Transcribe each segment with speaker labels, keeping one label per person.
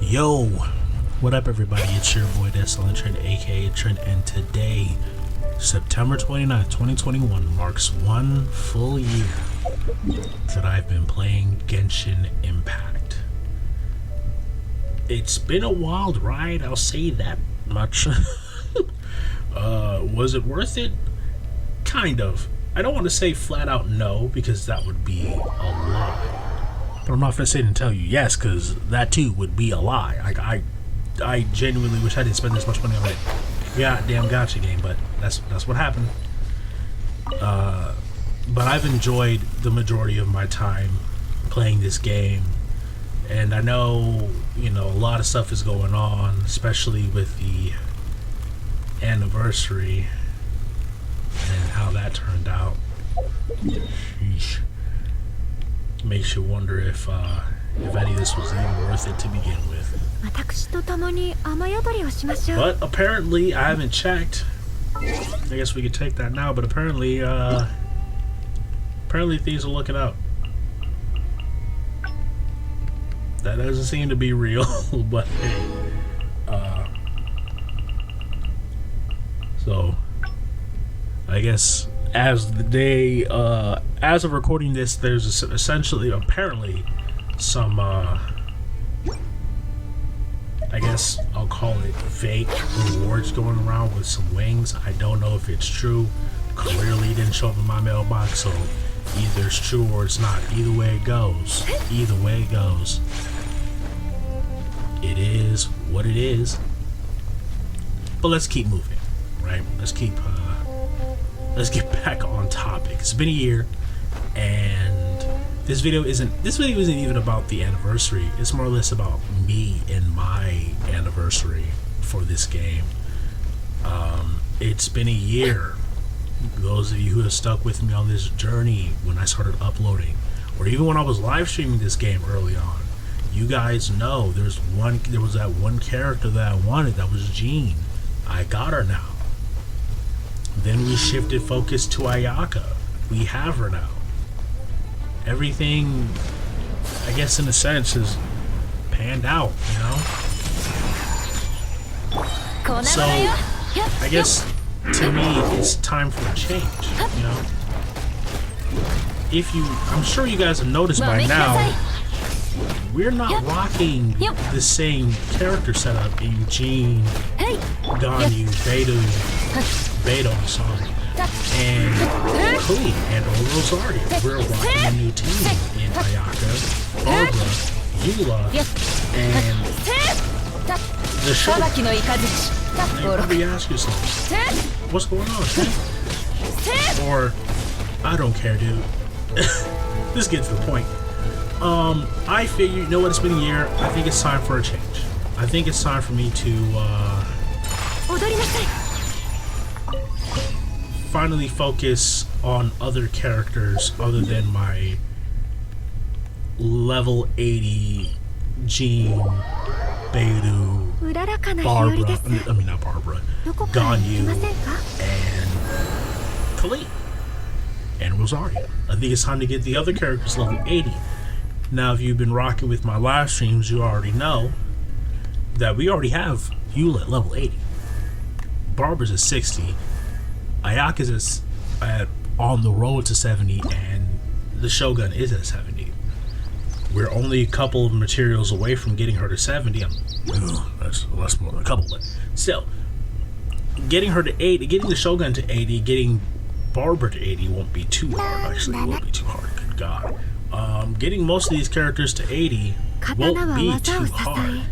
Speaker 1: Yo, what up everybody, it's your boy Desolate Trent, aka Trent, and today, September 29th, 2021 marks one full year that I've been playing Genshin Impact. It's been a wild ride, I'll say that much. Was it worth it? Kind of. I don't want to say flat out no, because that would be a lie. But I'm not going to sit and tell you yes, because that too would be a lie. Like, I genuinely wish I didn't spend this much money on that goddamn gacha game, but that's what happened. But I've enjoyed the majority of my time playing this game, and I know, you know, a lot of stuff is going on, especially with the anniversary and how that turned out. Sheesh. Makes you wonder if any of this was even worth it to begin with. But apparently, I haven't checked. I guess we could take that now, but apparently things are looking up. That doesn't seem to be real, but hey. So, I guess as the day, as of recording this, there's essentially, apparently, some, I guess I'll call it fake rewards going around with some wings. I don't know if it's true. Clearly didn't show up in my mailbox, so either it's true or it's not. Either way it goes. Either way it goes. It is what it is. But let's keep moving, right? Let's get back on topic. It's been a year, and this video isn't even about the anniversary. It's more or less about me and my anniversary for this game. It's been a year. Those of you who have stuck with me on this journey when I started uploading, or even when I was live streaming this game early on, you guys know there was that one character that I wanted, that was Jean. I got her now. Then we shifted focus to Ayaka. We have her now. Everything, I guess in a sense, is panned out, you know? So, I guess, to me, it's time for a change, you know? I'm sure you guys have noticed by now, we're not rocking the same character setup in Jean, Ganyu, Beidou, and Klee, and Rosario. We're rocking a new team in Ayaka, Barbara, Eula, and the show. And you probably ask yourself, what's going on, man? Or, I don't care, dude. Just get to the point. I figure, you know what, it's been a year. I think it's time for a change. I think it's time for me to, finally focus on other characters other than my level 80 Jean, Beidou, Barbara, not Barbara, Ganyu, and Klee, and Rosario. I think it's time to get the other characters level 80. Now, if you've been rocking with my live streams, you already know that we already have Eula at level 80. Barbara's at 60. Ayaka's on the road to 70, and the Shogun is at 70. We're only a couple of materials away from getting her to 70. That's less more than a couple, but still, getting her to 80, getting the Shogun to 80, getting Barbara to 80 won't be too hard. Actually, it won't be too hard. Good God. Getting most of these characters to 80 won't be too hard.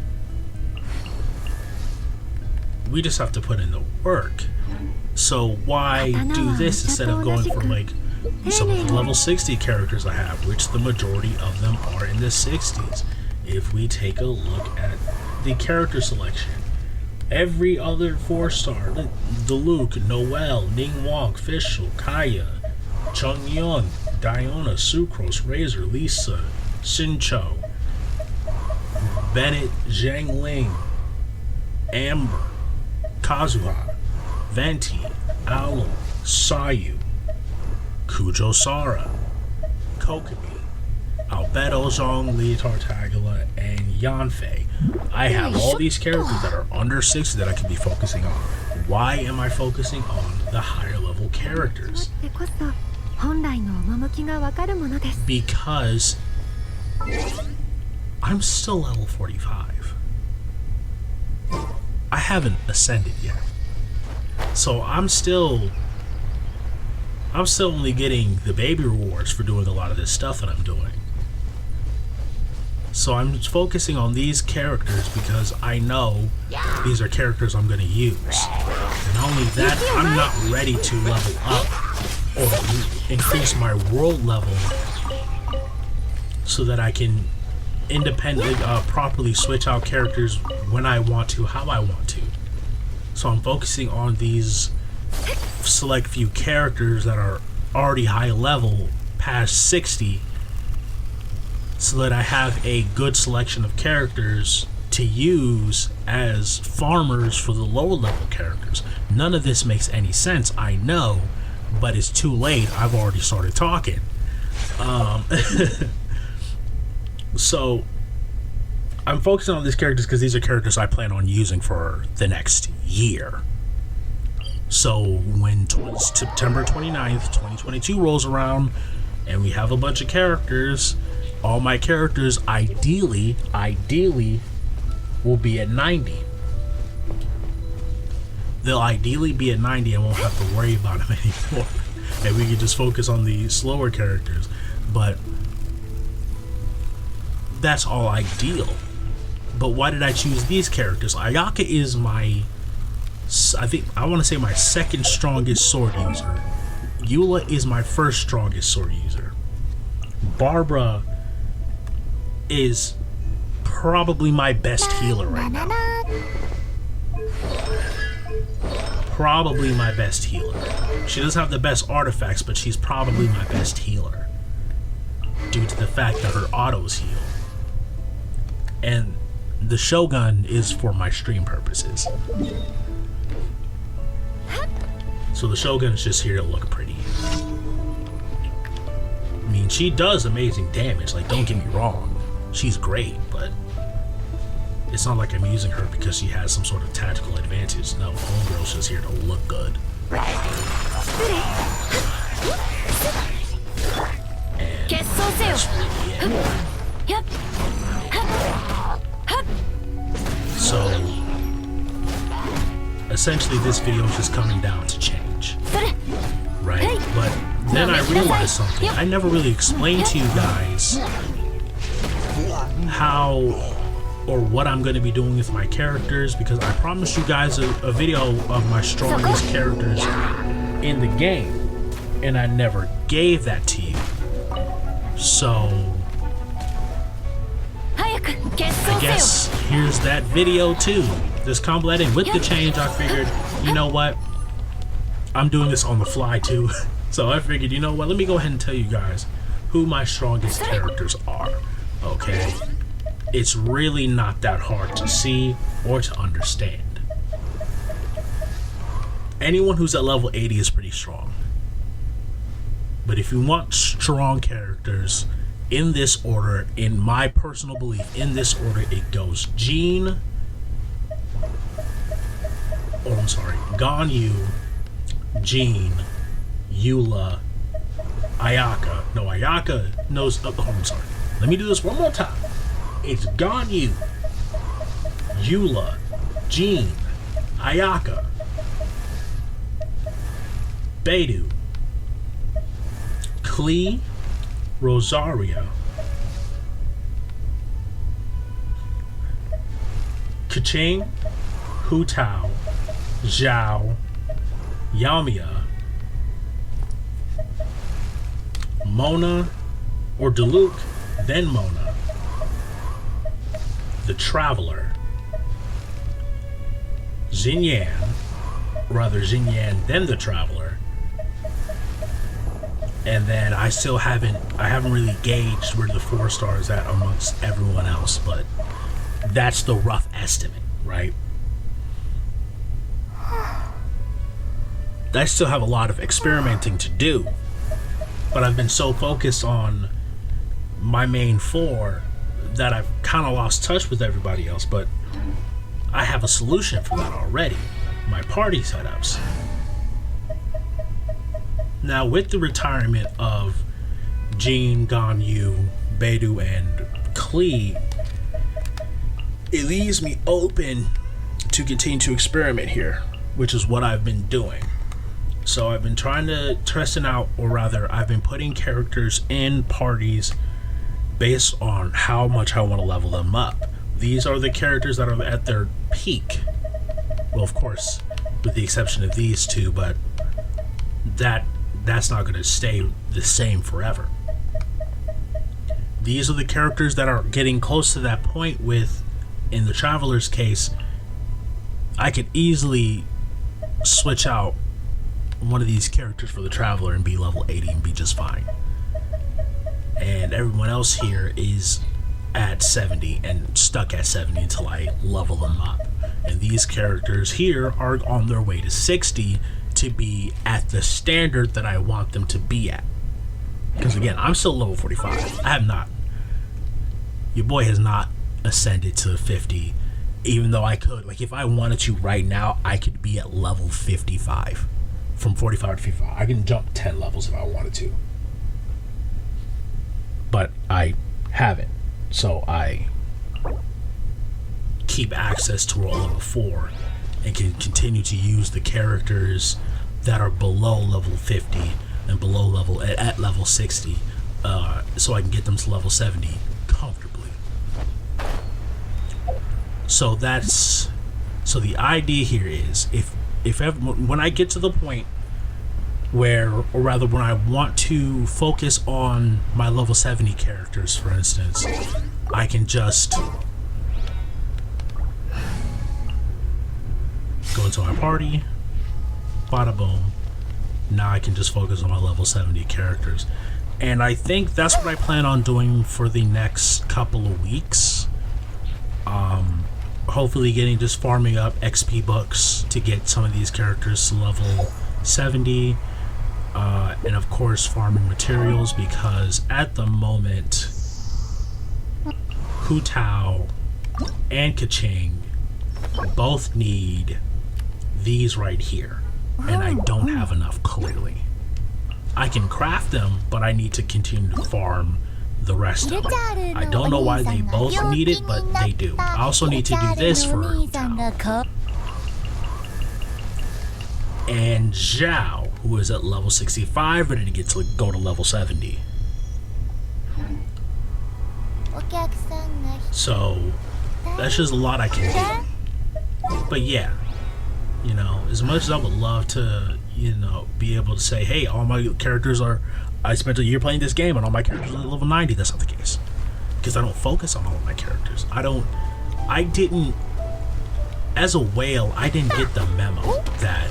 Speaker 1: We just have to put in the work. So why do this instead of going for like some of the level 60 characters I have, which the majority of them are in the 60s? If we take a look at the character selection, every other 4-star, Diluc, Noelle, Ningguang, Fischl, Kaya, Chungyun, Diona, Sucrose, Razor, Lisa, Sincho, Bennett, Zhang Ling, Amber, Kazuha, Venti, Aloe, Sayu, Kujo Sara, Kokomi, Albedo Zhong, Lee Tartaglia, and Yanfei. I have all these characters that are under 60 that I could be focusing on. Why am I focusing on the higher level characters? Because I'm still level 45. I haven't ascended yet. So I'm still only getting the baby rewards for doing a lot of this stuff that I'm doing. So I'm focusing on these characters because I know these are characters I'm going to use. And not only that, I'm not ready to level up or increase my world level so that I can independently, properly switch out characters when I want to, how I want to. So I'm focusing on these select few characters that are already high level, past 60, so that I have a good selection of characters to use as farmers for the lower level characters. None of this makes any sense, I know, but it's too late. I've already started talking. So I'm focusing on these characters because these are characters I plan on using for the next year. So when September 29th, 2022 rolls around and we have a bunch of characters, all my characters ideally will be at 90. They'll ideally be at 90 and won't have to worry about them anymore. And we can just focus on the slower characters. But that's all ideal. But why did I choose these characters? Ayaka is my, I want to say my second strongest sword user. Eula is my first strongest sword user. Barbara is probably my best healer right now. Probably my best healer. She doesn't have the best artifacts, but she's probably my best healer due to the fact that her autos heal. And the Shogun is for my stream purposes. So the Shogun is just here to look pretty. I mean, she does amazing damage, like, don't get me wrong. She's great, but it's not like I'm using her because she has some sort of tactical advantage. No, homegirl's just here to look good. And that's really it. So, essentially this video is just coming down to change, right? But then I realized something. I never really explained to you guys how or what I'm going to be doing with my characters, because I promised you guys a video of my strongest characters in the game, and I never gave that to you. So I guess here's that video too. This completing with the change. I figured, you know what, I'm doing this on the fly too. So I figured, you know what, let me go ahead and tell you guys who my strongest characters are. Okay, it's really not that hard to see or to understand. Anyone who's at level 80 is pretty strong. But if you want strong characters in this order, in my personal belief, in this order, it goes Ganyu, Jean, Eula, Ayaka. No, Ayaka knows. Oh, I'm sorry. Let me do this one more time. It's Ganyu, Eula, Jean, Ayaka, Beidou, Klee, Rosario, Keqing, Hu Tao, Zhao, Yamiya, Mona, or Diluc, then Mona, the Traveler, Xinyan, then the Traveler, and then I haven't really gauged where the 4 stars at amongst everyone else, but that's the rough estimate, right? I still have a lot of experimenting to do, but I've been so focused on my main 4 that I've kind of lost touch with everybody else, but I have a solution for that already. My party setups. Now, with the retirement of Jean, Ganyu, Beidou, and Klee, it leaves me open to continue to experiment here, which is what I've been doing. So I've been testing out, or rather, I've been putting characters in parties based on how much I want to level them up. These are the characters that are at their peak. Well, of course, with the exception of these two, but that's not going to stay the same forever. These are the characters that are getting close to that point with, in the Traveler's case, I could easily switch out one of these characters for the Traveler and be level 80 and be just fine. And everyone else here is at 70 and stuck at 70 until I level them up. And these characters here are on their way to 60 to be at the standard that I want them to be at. Because again, I'm still level 45. I have not. Your boy has not ascended to 50, even though I could. Like, if I wanted to right now, I could be at level 55. From 45 to 55. I can jump 10 levels if I wanted to. But I haven't. So I keep access to roll level 4 and can continue to use the characters that are below level 50 and below level at level 60, so I can get them to level 70 comfortably. So the idea here is if ever, when I get to the point where, or rather when I want to focus on my level 70 characters, for instance, I can just go into my party, bada boom. Now I can just focus on my level 70 characters. And I think that's what I plan on doing for the next couple of weeks. Hopefully just farming up XP books to get some of these characters to level 70. And of course farming materials, because at the moment Hu Tao and Kaching both need these right here, and I don't have enough, clearly. I can craft them, but I need to continue to farm the rest of them. I don't know why they both need it, but they do. I also need to do this for Hu Tao. And Zhao, who is at level 65, ready to go to level 70. So that's just a lot I can do. But yeah, you know, as much as I would love to, you know, be able to say, hey, all my characters are, I spent a year playing this game and all my characters are level 90, that's not the case. Because I don't focus on all of my characters. I didn't, as a whale, I didn't get the memo that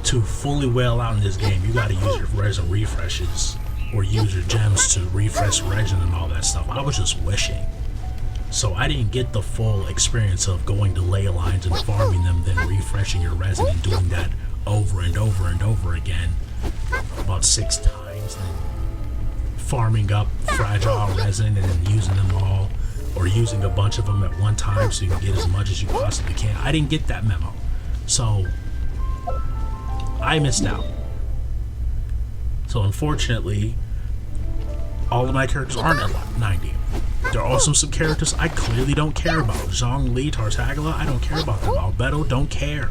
Speaker 1: to fully whale out in this game, you gotta use your resin refreshes or use your gems to refresh resin and all that stuff. I was just wishing. So I didn't get the full experience of going to ley lines and farming them, then refreshing your resin and doing that over and over and over again about 6 times, and farming up fragile resin and then using them all, or using a bunch of them at one time so you can get as much as you possibly can. I didn't get that memo. So I missed out. So unfortunately, all of my characters aren't at 90. There are also some characters I clearly don't care about. Zhongli, Tartaglia, I don't care about them. Albedo, don't care.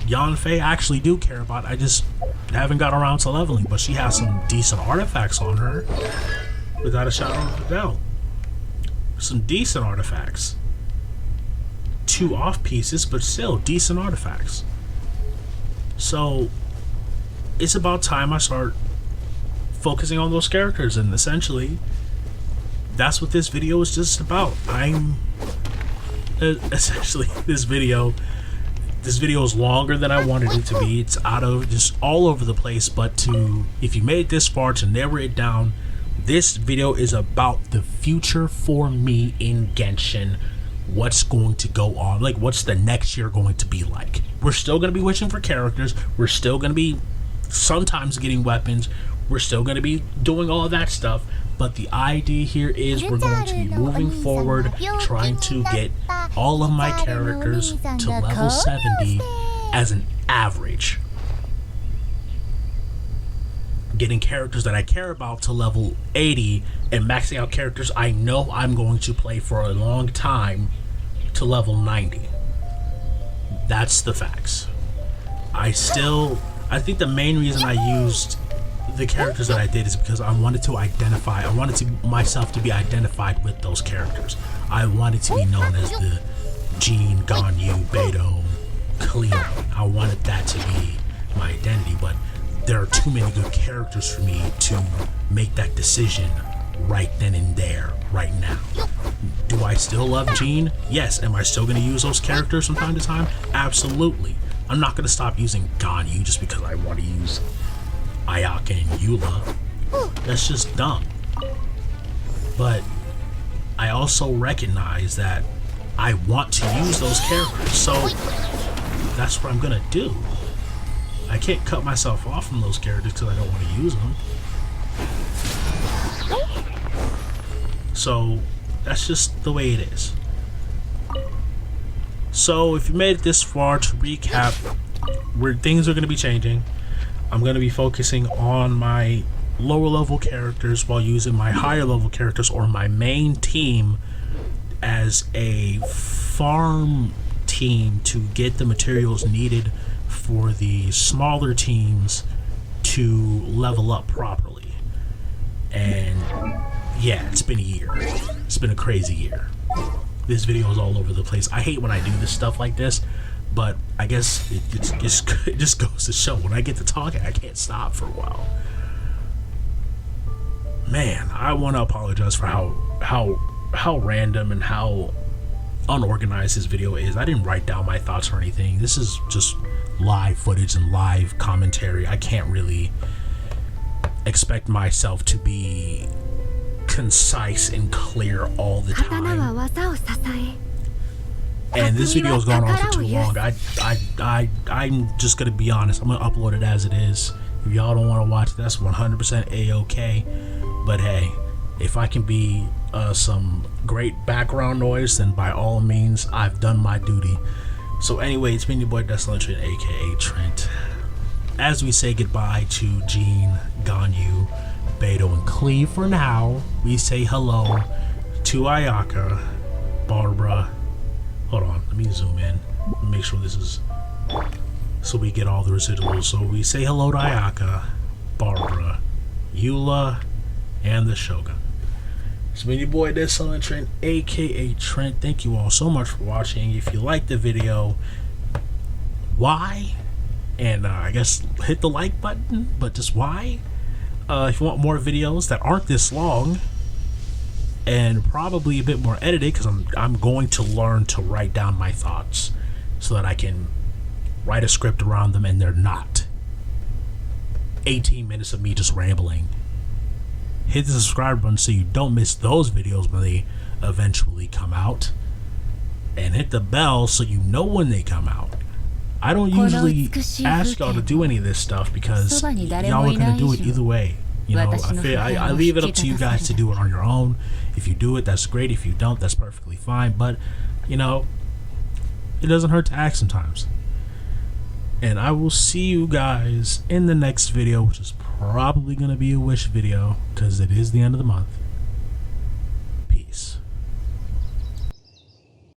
Speaker 1: Yanfei, I actually do care about. I just haven't got around to leveling, but she has some decent artifacts on her, without a shadow of a doubt. Some decent artifacts. 2 off pieces, but still decent artifacts. So it's about time I start focusing on those characters, and essentially that's what this video is just about. Essentially this video is longer than I wanted it to be. It's out of just all over the place, but if you made it this far, to narrow it down, this video is about the future for me in Genshin. What's going to go on, like what's the next year going to be like. We're still going to be wishing for characters, we're still going to be sometimes getting weapons, We're still going to be doing all that stuff, but the idea here is we're going to be moving forward, trying to get all of my characters to level 70 as an average. Getting characters that I care about to level 80 and maxing out characters I know I'm going to play for a long time to level 90. That's the facts. I think the main reason I used the characters that I did is because I wanted myself to be identified with those characters. I wanted to be known as the Jean, Ganyu, Beidou, Cleo. I wanted that to be my identity, but there are too many good characters for me to make that decision right then and there, right now. Do I still love Jean? Yes. Am I still going to use those characters from time to time? Absolutely. I'm not going to stop using Ganyu just because I want to use Ayaka and Eula. That's just dumb. But I also recognize that I want to use those characters, so that's what I'm going to do. I can't cut myself off from those characters because I don't want to use them. So that's just the way it is. So if you made it this far, to recap, where things are going to be changing, I'm going to be focusing on my lower level characters while using my higher level characters or my main team as a farm team to get the materials needed for the smaller teams to level up properly. And yeah, it's been a year. It's been a crazy year. This video is all over the place. I hate when I do this stuff like this, but I guess it just goes to show when I get to talking, I can't stop for a while. Man, I want to apologize for how random and how unorganized this video is. I didn't write down my thoughts or anything. This is just live footage and live commentary. I can't really expect myself to be concise and clear all the time. And this video has gone on for too long. I'm just gonna be honest. I'm gonna upload it as it is. If y'all don't want to watch it, that's 100% a-okay. But hey, if I can be some great background noise, then by all means, I've done my duty. So anyway, it's been your boy Desolate Trent, aka Trent. As we say goodbye to Jean, Ganyu, Beidou, and Cleve for now, we say hello to Ayaka, Barbara. Hold on, let me zoom in. Make sure this is so we get all the residuals. So we say hello to Ayaka, Barbara, Eula, and the Shogun. It's been your boy Desolate Trent, aka Trent. Thank you all so much for watching. If you liked the video, why? And I guess hit the like button, but just why? If you want more videos that aren't this long and probably a bit more edited, because I'm going to learn to write down my thoughts so that I can write a script around them and they're not 18 minutes of me just rambling. Hit the subscribe button so you don't miss those videos when they eventually come out, and hit the bell so you know when they come out. I don't usually ask y'all to do any of this stuff because y'all are going to do it either way. You know, I leave it up to you guys to do it on your own. If you do it, that's great. If you don't, that's perfectly fine. But, you know, it doesn't hurt to ask sometimes. And I will see you guys in the next video, which is probably going to be a wish video because it is the end of the month.